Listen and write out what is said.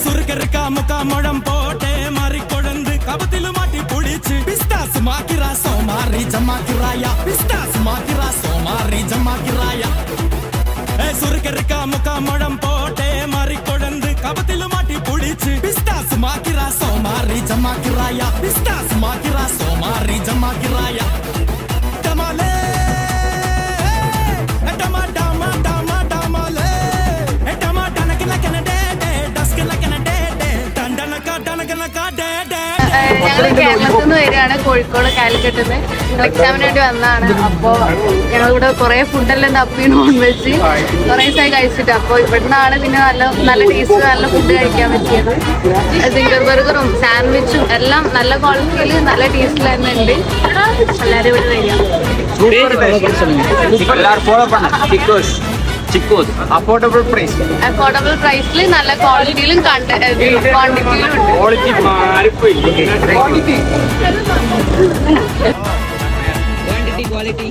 സുറുക്കറുക്കാ മുക്കാ മുഴം പോട്ടെ മാറിക്കൊഴന്ത് കപത്തില് മാറ്റി പൊടിച്ച് പിസ്താസ് മാക്കിറാ സോമാറി ജമാക്കിറായ പിസ്താസ് മാക്കിറാ സോമാറി ജമാക്കിറായ സുറുക്കറുക്കാ മുക്കാ മുഴം പോട്ടെ മാറിക്കൊഴന്ത് കപത്തില് മാറ്റി പൊടിച്ച് പിസ്താസ് മാക്കിറാ സോമാറി ജമാക്കിറായ പിസ്താസ് മാക്കിറാ സോമാറി ജമാക്കിറായ ടമാലേ ടമാ ടമാ ടമാ ടമാലേ ടമാ ടനക്കനക്കന ഡേ ഡേ ഡസ്കനക്കന ഡേ ഡേ ടണ്ടനക്ക ടനക്കനക്ക ഡേ ഡേ. ഞങ്ങൾ കേരളത്തിൽ നിന്ന് വരികയാണ്, കോഴിക്കോട് കാലിക്കട്ടിൽ നിന്ന്. എക്സാമിന് വേണ്ടി വന്നതാണ്. അപ്പോൾ ഞങ്ങളിവിടെ കുറേ ഫുഡെല്ലാം തപ്പി, നോൺ വെജ് കുറേ ദിവസമായി കഴിച്ചിട്ട്. അപ്പോൾ ഇവിടുന്നാണ് പിന്നെ നല്ല ടേസ്റ്റ്, നല്ല ഫുഡ് കഴിക്കാൻ പറ്റിയത്. സിംഗർ ബർഗറും സാൻഡ്വിച്ചും എല്ലാം നല്ല ക്വാളിറ്റിയിൽ നല്ല ടേസ്റ്റിൽ തന്നെ ഉണ്ട്. എല്ലാവരും ഇവിടെ വരിക. അഫോർഡബിൾ പ്രൈസിൽ നല്ല ക്വാളിറ്റിയിലും ക്വാണ്ടിറ്റിയിലും क्वालिटी